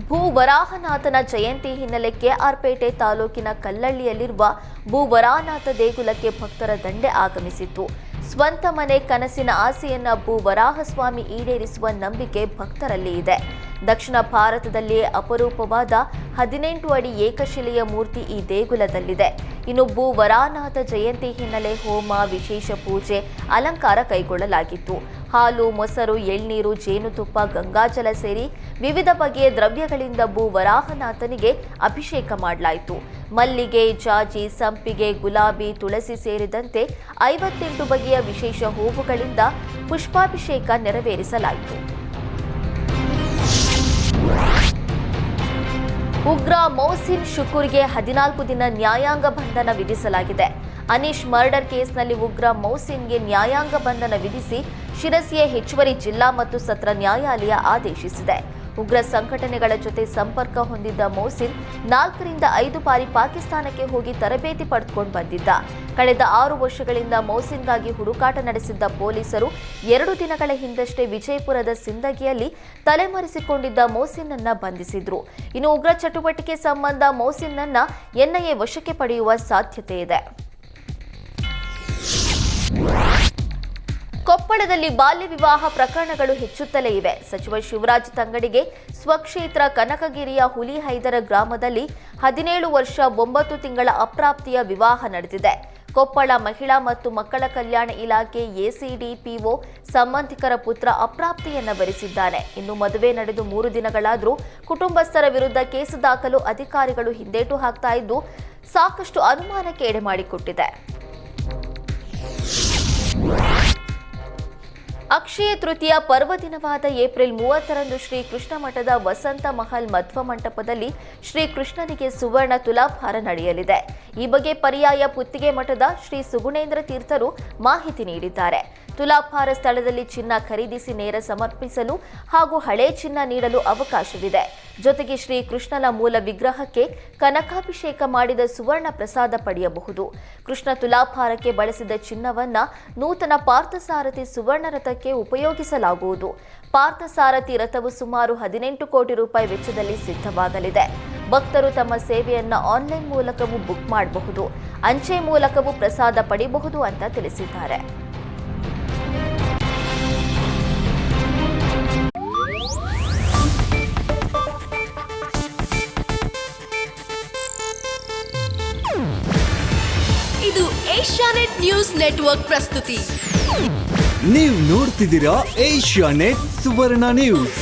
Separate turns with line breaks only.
ಭೂವರಾಹನಾಥನ ಜಯಂತಿ ಹಿನ್ನೆಲೆ ಕೆಆರ್ಪೇಟೆ ತಾಲೂಕಿನ ಕಲ್ಲಳ್ಳಿಯಲ್ಲಿರುವ ಭೂವರಾಹನಾಥ ದೇಗುಲಕ್ಕೆ ಭಕ್ತರ ದಂಡೆ ಆಗಮಿಸಿತ್ತು. ಸ್ವಂತ ಮನೆ ಕನಸಿನ ಆಸೆಯನ್ನ ಭೂವರಾಹಸ್ವಾಮಿ ಈಡೇರಿಸುವ ನಂಬಿಕೆ ಭಕ್ತರಲ್ಲಿ ಇದೆ. ದಕ್ಷಿಣ ಭಾರತದಲ್ಲಿಯೇ ಅಪರೂಪವಾದ 18 ಅಡಿ ಏಕಶಿಲೆಯ ಮೂರ್ತಿ ಈ ದೇಗುಲದಲ್ಲಿದೆ. ಇನ್ನು ಭೂವರಾಹನಾಥ ಜಯಂತಿ ಹಿನ್ನೆಲೆ ಹೋಮ, ವಿಶೇಷ ಪೂಜೆ, ಅಲಂಕಾರ ಕೈಗೊಳ್ಳಲಾಗಿತ್ತು. ಹಾಲು, ಮೊಸರು, ಎಳ್ನೀರು, ಜೇನುತುಪ್ಪ, ಗಂಗಾಜಲ ಸೇರಿ ವಿವಿಧ ಬಗೆಯ ದ್ರವ್ಯಗಳಿಂದ ಭೂವರಾಹನಾಥನಿಗೆ ಅಭಿಷೇಕ ಮಾಡಲಾಯಿತು. ಮಲ್ಲಿಗೆ, ಜಾಜಿ, ಸಂಪಿಗೆ, ಗುಲಾಬಿ, ತುಳಸಿ ಸೇರಿದಂತೆ 58 ಬಗೆಯ ವಿಶೇಷ ಹೂವುಗಳಿಂದ ಪುಷ್ಪಾಭಿಷೇಕ ನೆರವೇರಿಸಲಾಯಿತು. ಉಗ್ರ ಮೌಸಿನ್ ಶುಕೂರ್ಗೆ 14 ದಿನ ನ್ಯಾಯಾಂಗ ಬಂಧನ ವಿಧಿಸಲಾಗಿದೆ. ಅನೀಶ್ ಮರ್ಡರ್ ಕೇಸ್ನಲ್ಲಿ ಉಗ್ರ ಮೌಸಿನ್ಗೆ ನ್ಯಾಯಾಂಗ ಬಂಧನ ವಿಧಿಸಿ ಶಿರಸಿಯ ಹೆಚ್ಚುವರಿ ಜಿಲ್ಲಾ ಮತ್ತು ಸತ್ರ ನ್ಯಾಯಾಲಯ ಆದೇಶಿಸಿದೆ. ಉಗ್ರ ಸಂಘಟನೆಗಳ ಜೊತೆ ಸಂಪರ್ಕ ಹೊಂದಿದ್ದ ಮೌಸಿನ್ 4 ರಿಂದ 5 ಬಾರಿ ಪಾಕಿಸ್ತಾನಕ್ಕೆ ಹೋಗಿ ತರಬೇತಿ ಪಡೆದುಕೊಂಡು ಬಂದಿದ್ದ. ಕಳೆದ 6 ವರ್ಷಗಳಿಂದ ಮೌಸಿನ್ಗಾಗಿ ಹುಡುಕಾಟ ನಡೆಸಿದ್ದ ಪೊಲೀಸರು 2 ದಿನಗಳ ಹಿಂದಷ್ಟೇ ವಿಜಯಪುರದ ಸಿಂದಗಿಯಲ್ಲಿ ತಲೆಮರೆಸಿಕೊಂಡಿದ್ದ ಮೌಸಿನ್ನನ್ನ ಬಂಧಿಸಿದ್ರು. ಇನ್ನು ಉಗ್ರ ಚಟುವಟಿಕೆ ಸಂಬಂಧ ಮೌಸಿನ್ನನ್ನ ಎನ್ಐಎ ವಶಕ್ಕೆ ಪಡೆಯುವ ಸಾಧ್ಯತೆ ಇದೆ. ಕೊಪ್ಪಳದಲ್ಲಿ ಬಾಲ್ಯ ವಿವಾಹ ಪ್ರಕರಣಗಳು ಹೆಚ್ಚುತ್ತಲೇ ಇವೆ. ಸಚಿವ ಶಿವರಾಜ್ ತಂಗಡಿಗೆ ಸ್ವಕ್ಷೇತ್ರ ಕನಕಗಿರಿಯ ಹುಲಿಹೈದರ ಗ್ರಾಮದಲ್ಲಿ 17 ವರ್ಷ 9 ತಿಂಗಳ ಅಪ್ರಾಪ್ತಿಯ ವಿವಾಹ ನಡೆದಿದೆ. ಕೊಪ್ಪಳ ಮಹಿಳಾ ಮತ್ತು ಮಕ್ಕಳ ಕಲ್ಯಾಣ ಇಲಾಖೆ ಎಸಿಡಿ ಪಿಒ ಸಂಬಂಧಿಕರ ಪುತ್ರ ಅಪ್ರಾಪ್ತಿಯನ್ನ ಭರಿಸಿದ್ದಾನೆ. ಇನ್ನು ಮದುವೆ ನಡೆದು 3 ದಿನಗಳಾದರೂ ಕುಟುಂಬಸ್ಥರ ವಿರುದ್ಧ ಕೇಸು ದಾಖಲು ಅಧಿಕಾರಿಗಳು ಹಿಂದೇಟು ಹಾಕ್ತಾ ಇದ್ದು ಸಾಕಷ್ಟು ಅನುಮಾನಕ್ಕೆ ಎಡೆ ಮಾಡಿಕೊಟ್ಟಿದೆ. ಅಕ್ಷಯ ತೃತೀಯ ಪರ್ವದಿನವಾದ ಏಪ್ರಿಲ್ 30ರಂದು ಶ್ರೀ ಕೃಷ್ಣ ಮಠದ ವಸಂತ ಮಹಲ್ ಮಧ್ವ ಮಂಟಪದಲ್ಲಿ ಶ್ರೀ ಕೃಷ್ಣನಿಗೆ ಸುವರ್ಣ ತುಲಾಭಾರ ನಡೆಯಲಿದೆ. ಈ ಬಗ್ಗೆ ಪರ್ಯಾಯ ಪುತ್ತಿಗೆ ಮಠದ ಶ್ರೀ ಸುಗುಣೇಂದ್ರ ತೀರ್ಥರು ಮಾಹಿತಿ ನೀಡಿದ್ದಾರೆ. ತುಲಾಭಾರ ಸ್ಥಳದಲ್ಲಿ ಚಿನ್ನ ಖರೀದಿಸಿ ನೇರ ಸಮರ್ಪಿಸಲು ಹಾಗೂ ಹಳೆ ಚಿನ್ನ ನೀಡಲು ಅವಕಾಶವಿದೆ. ಜೊತೆಗೆ ಶ್ರೀ ಕೃಷ್ಣನ ಮೂಲ ವಿಗ್ರಹಕ್ಕೆ ಕನಕಾಭಿಷೇಕ ಮಾಡಿದ ಸುವರ್ಣ ಪ್ರಸಾದ ಪಡೆಯಬಹುದು. ಕೃಷ್ಣ ತುಲಾಭಾರಕ್ಕೆ ಬಳಸಿದ ಚಿನ್ನವನ್ನ ನೂತನ ಪಾರ್ಥಸಾರಥಿ ಸುವರ್ಣ ರಥಕ್ಕೆ ಉಪಯೋಗಿಸಲಾಗುವುದು. ಪಾರ್ಥಸಾರಥಿ ರಥವು ಸುಮಾರು 18 ಕೋಟಿ ರೂಪಾಯಿ ವೆಚ್ಚದಲ್ಲಿ ಸಿದ್ಧವಾಗಲಿದೆ. ಭಕ್ತರು ತಮ್ಮ ಸೇವೆಯನ್ನ ಆನ್ಲೈನ್ ಮೂಲಕವೂ ಬುಕ್ ಮಾಡಬಹುದು. ಅಂಚೆ ಮೂಲಕವೂ ಪ್ರಸಾದ ಪಡೆಯಬಹುದು ಅಂತ ತಿಳಿಸಿದ್ದಾರೆ.
ಇದು ಏಷ್ಯಾನೆಟ್ ನ್ಯೂಸ್ ನೆಟ್ವರ್ಕ್ ಪ್ರಸ್ತುತಿ.
ನೀವು ನೋಡ್ತಿದ್ದೀರಾ ಏಷ್ಯಾನೆಟ್ ಸುವರ್ಣ ನ್ಯೂಸ್.